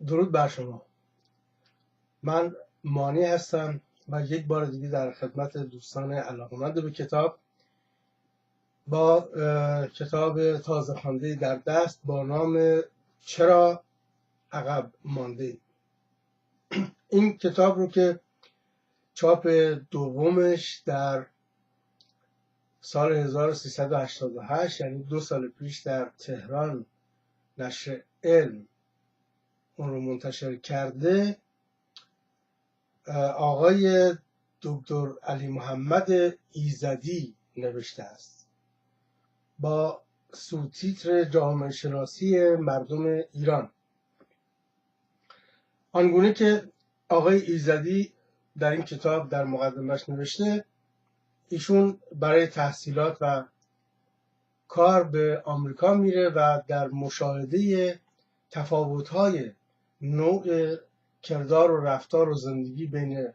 درود بر شما. من مانی هستم و یک بار دیگه در خدمت دوستان علاقه‌مند به کتاب با کتاب تازه خوانده در دست با نام چرا عقب مانده. این کتاب رو که چاپ دومش در سال 1388 یعنی 2 سال پیش در تهران نشر علم اون رو منتشر کرده، آقای دکتر علی محمد ایزدی نوشته است با سوتیتر جامعه شناسی مردم ایران. آنگونه که آقای ایزدی در این کتاب در مقدمش نوشته، ایشون برای تحصیلات و کار به آمریکا میره و در مشاهده تفاوت‌های نوع کردار و رفتار و زندگی بین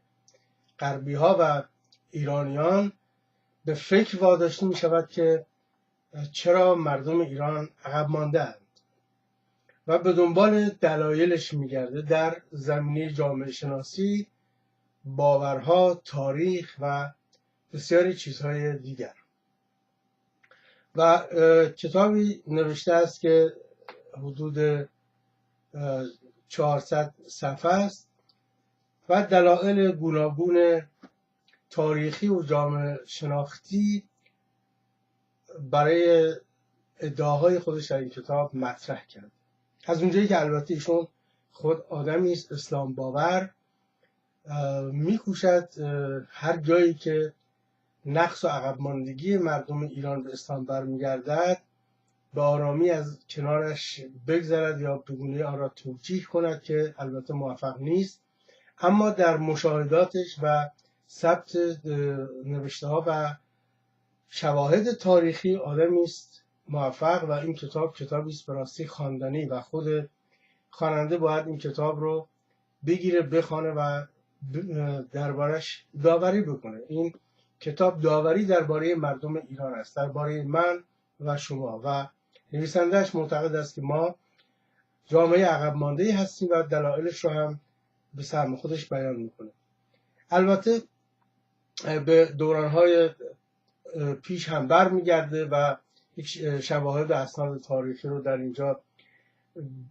غربی ها و ایرانیان به فکر واداشته می شود که چرا مردم ایران عقب مانده اند و به دنبال دلایلش می گرده در زمینه جامعه شناسی، باورها، تاریخ و بسیاری چیزهای دیگر. و کتابی نوشته است که حدود 400 صفحه است و دلایل گوناگون تاریخی و جامعه شناختی برای ادعاهای خودش در این کتاب مطرح کرد. از اونجایی که البته ایشون خود آدمی است اسلام باور، میکوشد هر جایی که نقص و عقب ماندگی مردم ایران به اسلام برمیگردد به آرامی از کنارش بگذرد یا به گونه آن را توجیه کند که البته موفق نیست، اما در مشاهداتش و ثبت نوشته ها و شواهد تاریخی آدمی است موفق و این کتاب کتابی است به راستی خواندنی و خود خواننده باید این کتاب رو بگیره، بخونه و دربارش داوری بکنه. این کتاب داوری درباره مردم ایران است، درباره من و شما، و نویسنده‌اش معتقد است که ما جامعه عقب مانده‌ای هستیم و دلایلش رو هم به سهم خودش بیان میکنه. البته به دوران‌های پیش هم برمیگرده و یک شواهد اسناد تاریخی رو در اینجا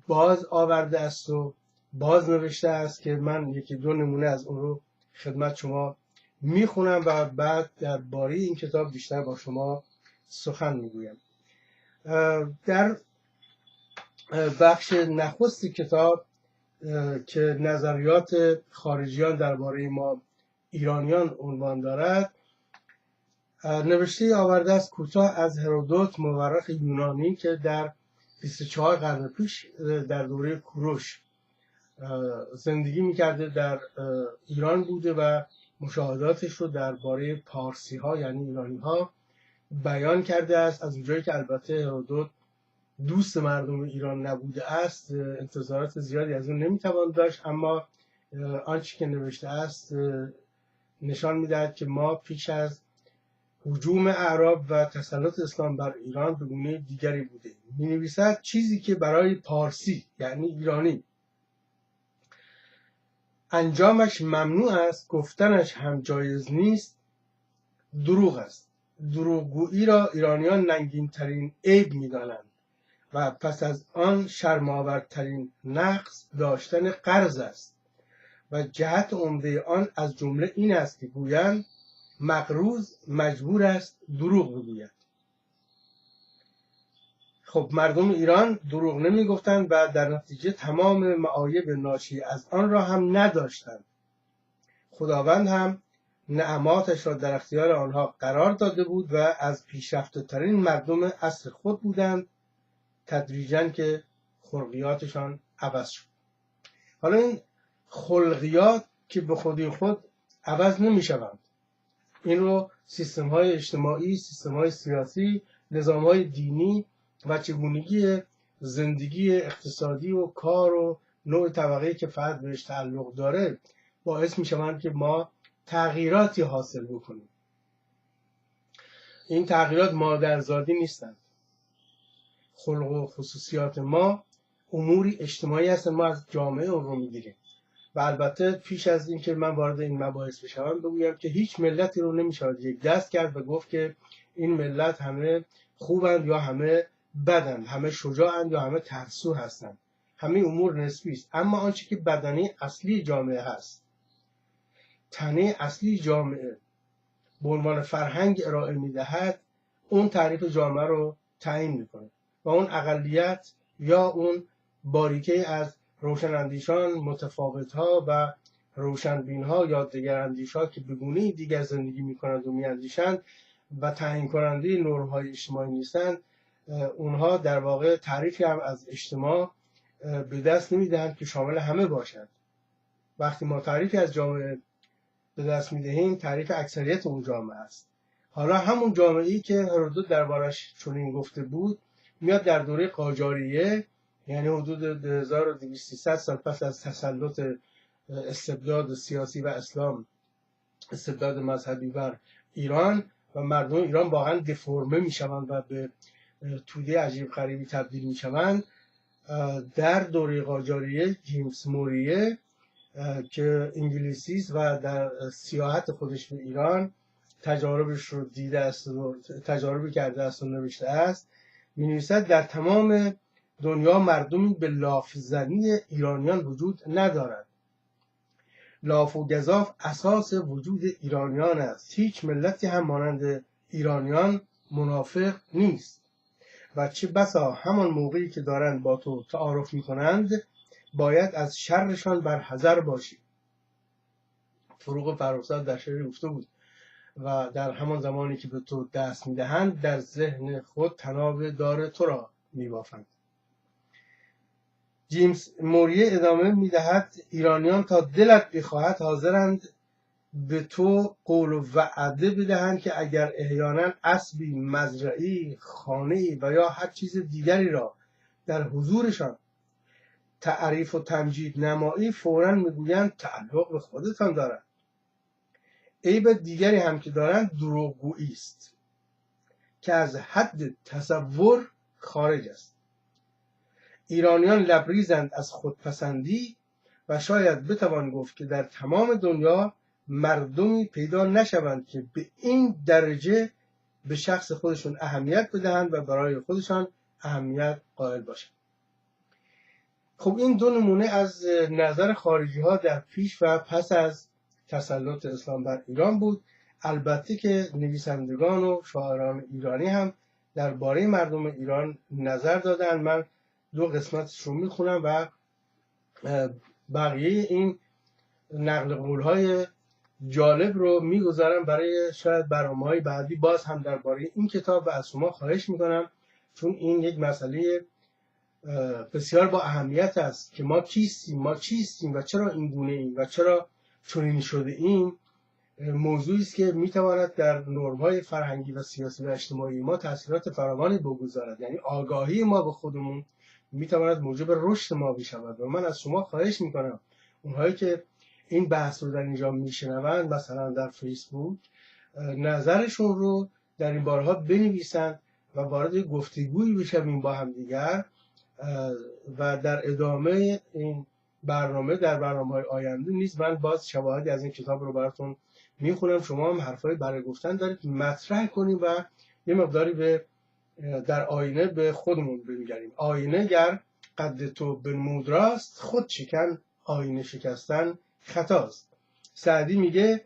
باز آورده است و باز نوشته است که من یکی دو نمونه از اون رو خدمت شما میخونم و بعد درباره این کتاب بیشتر با شما سخن میگویم. در بخش نخست کتاب که نظریات خارجیان درباره ما ایرانیان عنوان دارد، نوشته آورده است کوتاه از هرودوت، مورخ یونانی که در 24 قرن پیش در دوره کوروش زندگی میکرده، در ایران بوده و مشاهداتش رو درباره پارسی ها یعنی ایرانی ها بیان کرده است. از اونجایی که البته هرودوت دوست مردم ایران نبوده است، انتظارات زیادی از اون نمیتوان داشت، اما آنچه که نوشته است نشان میدهد که ما پیش از هجوم اعراب و تسلط اسلام بر ایران به گونه دیگری بوده. می نویسد چیزی که برای پارسی یعنی ایرانی انجامش ممنوع است، گفتنش هم جایز نیست، دروغ است. دروغگویی را ایرانیان ننگین ترین عیب می دانند و پس از آن شرم‌آورترین نقص داشتن قرض است و جهت عمده آن از جمله این است که گویند مقروض مجبور است دروغ بگوید. خب مردم ایران دروغ نمی گفتند و در نتیجه تمام معایب ناشی از آن را هم نداشتند. خداوند هم نعماتش را در اختیار آنها قرار داده بود و از پیشرفته ترین مردم عصر خود بودند، تدریجاً که خلقیاتشان عوض شد. حالا این خلقیات که به خودی خود عوض نمی شوند، این رو سیستم های اجتماعی، سیستم های سیاسی، نظام های دینی و چگونگی زندگی اقتصادی و کار و نوع طبقه‌ای که فرد بهش تعلق داره باعث می شوند که ما تغییراتی حاصل بکنیم. این تغییرات مادرزادی نیستند. خلق و خصوصیات ما اموری اجتماعی هست ما از جامعه اون رو میگیریم. و البته پیش از این که من وارد این مباحث بشم بگویم که هیچ ملتی رو نمیشه یک دست کرد و گفت که این ملت همه خوبند یا همه بدند، همه شجاعند یا همه ترسو هستند. همه امور نسبی است. اما آنچه که بدنه اصلی جامعه هست، تنه اصلی جامعه به عنوان فرهنگ ارائه میدهد، اون تعریف جامعه رو تعیین میکنه و اون اقلیت یا اون باریکه از روشناندیشان، متفاوت‌ها و روشنبین‌ها یا دگراندیش‌ها که به گونه‌ای دیگر زندگی می‌کنند و می‌اندیشند و تعیین کننده نرم‌های اجتماعی نیستند، اونها در واقع تعریفی هم از اجتماع به دست نمی‌دهند که شامل همه باشد. وقتی ما تعریفی از جامعه به دست می‌دهیم، تعریف اکثریت اون جامعه است. حالا همون جامعه‌ای که هرودوت دربارش چنین گفته بود میاد در دوره قاجاریه، یعنی حدود 1200 سال پس از تسلط استبداد سیاسی و اسلام، استبداد مذهبی بر ایران، و مردم ایران واقعا دفرمه میشوند و به توده عجیب غریبی تبدیل میشوند. در دوره قاجاریه جیمز موریه که انگلیسی است و در سیاحت خودش به ایران تجاربش رو دیده است و تجاربی کرده است و نوشته است، می‌نویسد در تمام دنیا مردمی به لاف زنی ایرانیان وجود ندارد. لاف و گزاف اساس وجود ایرانیان است. هیچ ملتی هم مانند ایرانیان منافق نیست و چه بسا همان موقعی که دارند با تو تعارف می‌کنند باید از شرشان بر حذر باشی. فروغ فرخزاد در شعری گفته بود و در همان زمانی که به تو دست میدهند در ذهن خود طناب دار تو را میبافند. جیمز موریه ادامه میدهد ایرانیان تا دلت بخواهد حاضرند به تو قول و وعده بدهند که اگر احیانا اسبی، مزرعی، خانه‌ای و یا هر چیز دیگری را در حضورشان تعریف و تمجید نمایی فوراً میگویند تعلق به خودتان دارد. عیب دیگری هم که دارند دروغگویی است که از حد تصور خارج است. ایرانیان لبریزند از خودپسندی و شاید بتوان گفت که در تمام دنیا مردمی پیدا نشوند که به این درجه به شخص خودشون اهمیت بدهند و برای خودشان اهمیت قائل باشند. خب این دو نمونه از نظر خارجی ها در پیش و پس از تسلط اسلام بر ایران بود. البته که نویسندگان و شاعران ایرانی هم درباره مردم ایران نظر دادن. من دو قسمتش رو میخونم و بقیه این نقل قول‌های جالب رو میگذارم برای شاید برنامه‌های بعدی. باز هم درباره این کتاب و از شما خواهش میکنم، چون این یک مسئله بسیار با اهمیت است که ما کیستیم، ما چیستیم و چرا این گونه ایم و چرا چنین شده ایم، موضوعی است که میتواند در نرم‌های فرهنگی و سیاسی و اجتماعی ما تاثیرات فراوانی بگذارد. یعنی آگاهی ما به خودمون میتواند موجب رشد ما بشود. و من از شما خواهش میکنم اونهایی که این بحث رو در اینجا میشنوند، مثلا در فیسبوک، نظرشون رو در این بارها بنویسند و وارد گفتگویی بشویم با هم دیگر و در ادامه این برنامه، در برنامه‌های آینده نیز من باز شواهدی از این کتاب رو براتون میخونم. شما هم حرفای برای گفتن دارید، مطرح کنیم و یه مقداری در آینه به خودمون بنگریم. آینه گر قد تو بنمود راست، خود شکن آینه شکستن خطاست. سعدی میگه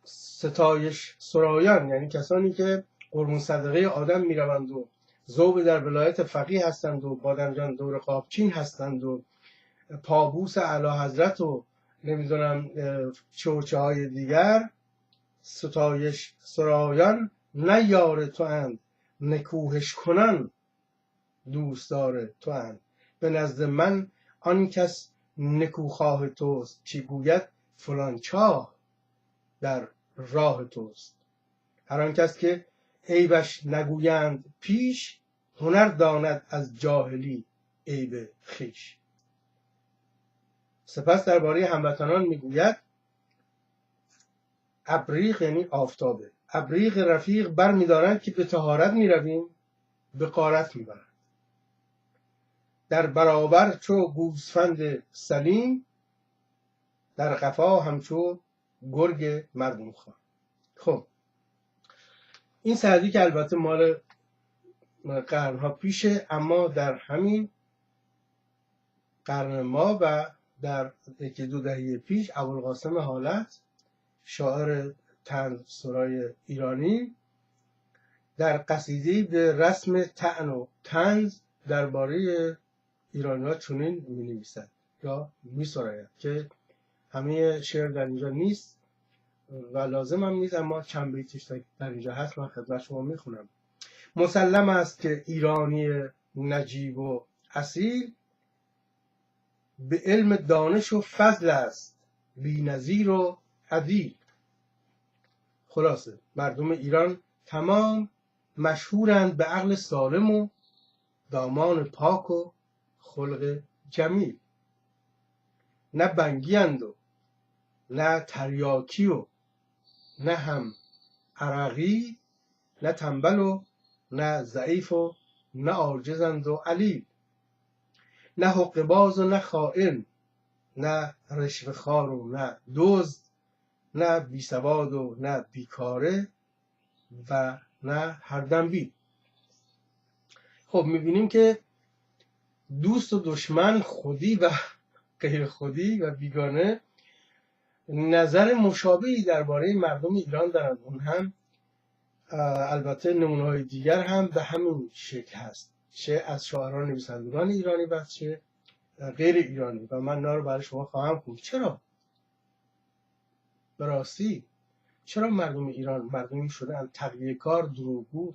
ستایش سرایان، یعنی کسانی که قربون صدقه آدم میروند و ذوب در ولایت فقیه هستند و بادمجان دور قابچین هستند و پابوس اعلی حضرت و نمیدونم چوچه های دیگر، ستایش سرایان نه یار تو اند، نکوهش کنن دوستدار تو اند. به نزد من آن کس نکوخواه توست، چی گوید فلان چاه در راه توست. هر آن کس که عیبش نگویند پیش، هنر داند از جاهلی عیب خویش. سپس درباره هموطنان میگوید ابریق، یعنی آفتابه، ابریق رفیق بر می‌دارند که به طهارت میرویم، به غارت میبرند. در برابر چو گوسفند سلیم، در قفا همچو گرگ مردم خان. خب این سعدی که البته مال قرنها پیشه، اما در همین قرن ما و در یکی دو دهه پیش ابوالقاسم حالت، شاعر طنز سرای ایرانی، در قصیده‌ای به رسم طعن و طنز درباره ایرانی‌ها چنین می‌نویسد یا می‌سراید که همه شعر در اینجا نیست و لازم هم نیست، اما چند بیتش در اینجا هست، من خدمت شما میخونم. مسلم است که ایرانی نجیب و اصیل، به علم دانش و فضل است بی نظیر و عدیل. خلاصه مردم ایران تمام مشهورند به عقل سالم و دامان پاک و خلق جمیل. نه بنگی اند و نه تریاکی و نه هم عرقی، نه تنبل و نه ضعیف و نه عاجزند و علیل. نه حقه‌باز و نه خائن، نه رشوه خوار و نه دزد، نه بیسواد و نه بیکاره و نه هر دنبیل. خب میبینیم که دوست و دشمن، خودی و غیر خودی و بیگانه، نظر مشابهی درباره مردم ایران دارند. اون هم البته نمونه‌های دیگر هم به همین شکل هست، چه از شاعران نویسندگان ایرانی و چه غیر ایرانی، و من اینا رو برای شما خواهم خوند. چرا؟ به راستی چرا مردم ایران مردمی شدن تقیه کار، دروغگو،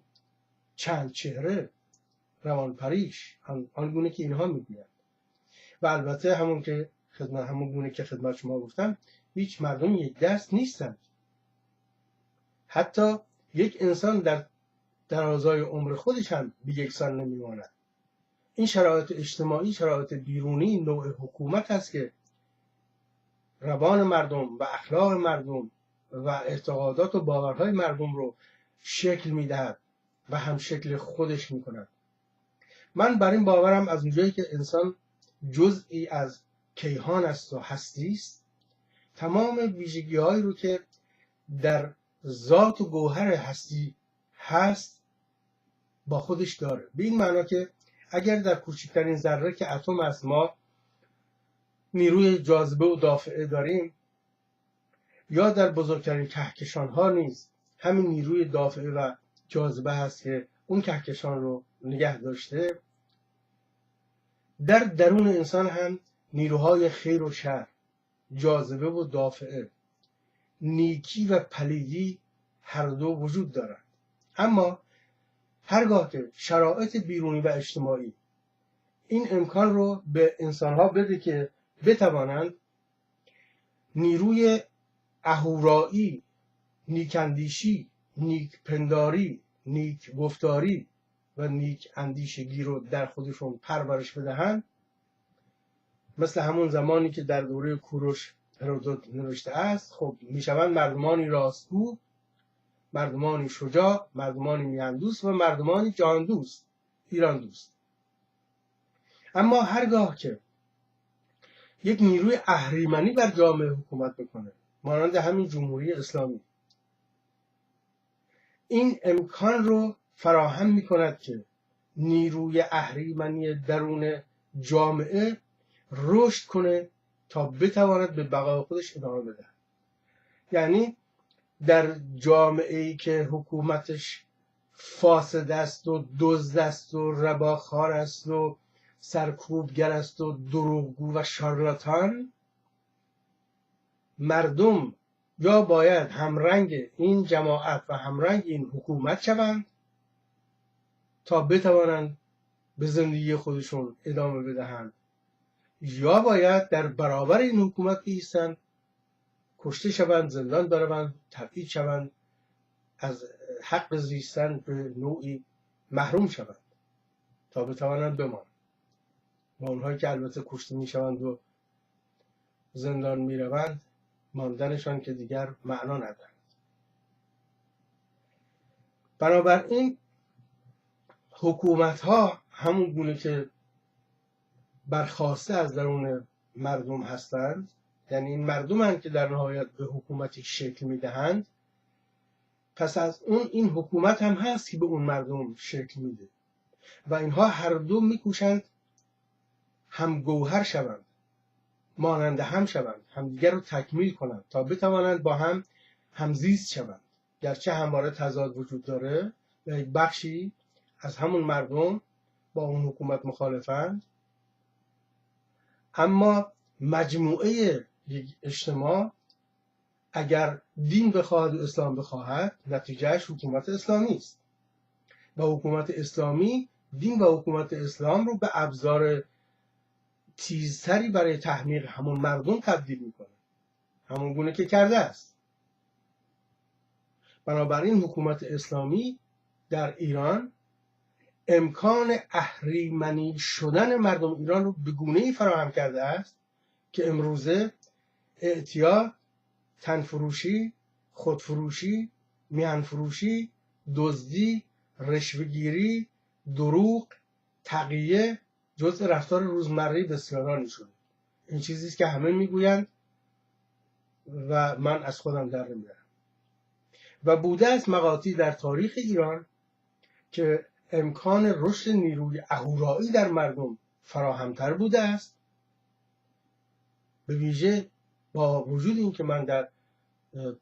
چند چهره، روانپریش، آنگونه که اینها میگویند. و البته همون گونه که خدمت شما گفتم، هیچ مردم یک دست نیستند. حتی یک انسان در درازای عمر خودش هم بی یکسان نمیماند. این شرایط اجتماعی، شرایط بیرونی، نوع حکومت است که روان مردم و اخلاق مردم و اعتقادات و باورهای مردم رو شکل میدهد و هم شکل خودش میکند. من بر این باورم از اونجایی که انسان جزئی از کیهان است و هستی است، تمام ویژگی‌هایی رو که در ذات و گوهر هستی هست با خودش داره. به این معنا که اگر در کوچکترین ذره که اتم است ما نیروی جاذبه و دافعه داریم، یا در بزرگترین کهکشان ها نیز همین نیروی دافعه و جاذبه هست که اون کهکشان رو نگه داشته، در درون انسان هم نیروهای خیر و شر، جاذبه و دافعه، نیکی و پلیدی هر دو وجود دارند. اما هرگاه که شرایط بیرونی و اجتماعی این امکان رو به انسانها بده که بتوانند نیروی اهورایی، نیکاندیشی، نیک پنداری، نیک گفتاری و نیک اندیشگی رو در خودشون پرورش بدهند، مثل همون زمانی که در دوره کوروش هرودوت نوشته است، خب میشوند مردمانی راستگو، مردمانی شجاع، مردمانی میهندوست و مردمانی جهان دوست، ایران دوست. اما هرگاه که یک نیروی اهریمنی بر جامعه حکومت بکنه، مانند همین جمهوری اسلامی، این امکان رو فراهم میکند که نیروی اهریمنی درون جامعه رشد کنه تا بتواند به بقای خودش ادامه بده. یعنی در جامعه‌ای که حکومتش فاسد است و دزد است و رباخوار است و سرکوبگر است و دروغگو و شارلاتان، مردم یا باید همرنگ این جماعت و همرنگ این حکومت شوند تا بتوانند به زندگی خودشون ادامه بدهند، یا باید در برابر این حکومت بایستند، کشته شوند، زندان بروند، تبعید شوند، از حق زیستن به نوعی محروم شوند تا بتوانند بمانند. و اونهایی که البته کشته میشوند و زندان میروند، ماندنشان که دیگر معنا ندارد. بنابراین حکومت ها همون گونه که برخواسته از درون مردم هستند، یعنی این مردمند که در نهایت به حکومتی شکل میدهند، پس از اون این حکومت هم هست که به اون مردم شکل میده و اینها هر دو میکوشند هم گوهر شوند، مانند هم شوند، همدیگر رو تکمیل کنند تا بتوانند با هم همزیست شوند. گرچه همواره تضاد وجود داره و یک بخشی از همون مردم با اون حکومت مخالفند، اما مجموعه یک اجتماع اگر دین بخواهد و اسلام بخواهد نتیجهش حکومت اسلامی است و حکومت اسلامی دین و حکومت اسلام رو به ابزار تیزتری برای تحمیق همون مردم تبدیل میکنه، همون گونه که کرده است. بنابراین حکومت اسلامی در ایران امکان اهریمنی شدن مردم ایران رو به گونه‌ای فراهم کرده است که امروزه اعتیاد، تنفروشی، خودفروشی، میهنفروشی، دزدی، رشوه‌گیری، دروغ، تقیه جزء رفتار روزمره بسیارانی شده. این چیزی است که همه میگویند و من از خودم در نمیارم. و بوده است مقاطعی در تاریخ ایران که امکان رشد نیروی اهورایی در مردم فراهمتر بوده است، به ویژه با وجود این که من در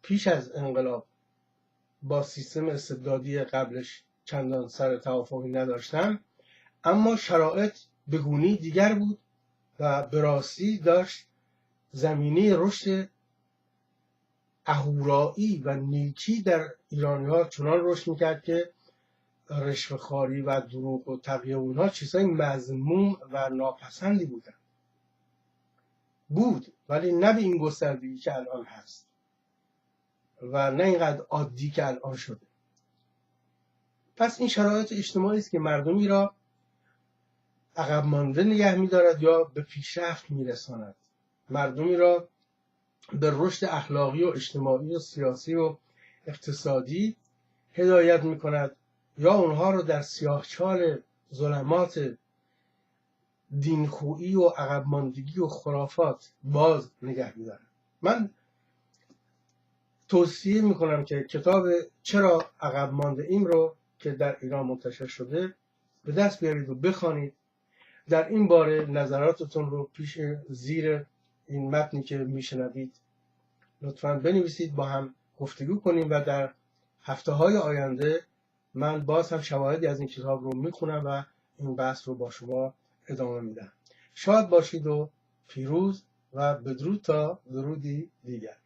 پیش از انقلاب با سیستم استبدادی قبلش چندان سر توافقی نداشتم، اما شرایط به گونه‌ای دیگر بود و به راستی داشت زمینه رشد اهورایی و نیکی در ایرانی‌ها چنان رشد میکرد که رشوه‌خواری و دروغ و تقیه و اونها چیزهای مذموم و ناپسندی بود، ولی نه به این گستردگی که الان هست و نه اینقدر عادی که الان شده. پس این شرایط اجتماعی است که مردمی را عقب مانده نگه می‌دارد یا به پیشرفت می‌رساند، مردمی را به رشد اخلاقی و اجتماعی و سیاسی و اقتصادی هدایت می‌کند یا اونها رو در سیاهچال ظلمات دینخویی و عقب ماندگی و خرافات باز نگه می‌دارد. من توصیه می‌کنم که کتاب چرا عقب مانده ایم رو که در ایران منتشر شده به دست بیارید و بخوانید. در این باره نظراتتون رو پیش زیر این متنی که میشنوید لطفاً بنویسید، با هم گفتگو کنیم و در هفته‌های آینده من باز هم شواهدی از این کتاب رو میخونم و این بحث رو با شما ادامه میدم. شاد باشید و پیروز و بدرود تا درودی دیگر.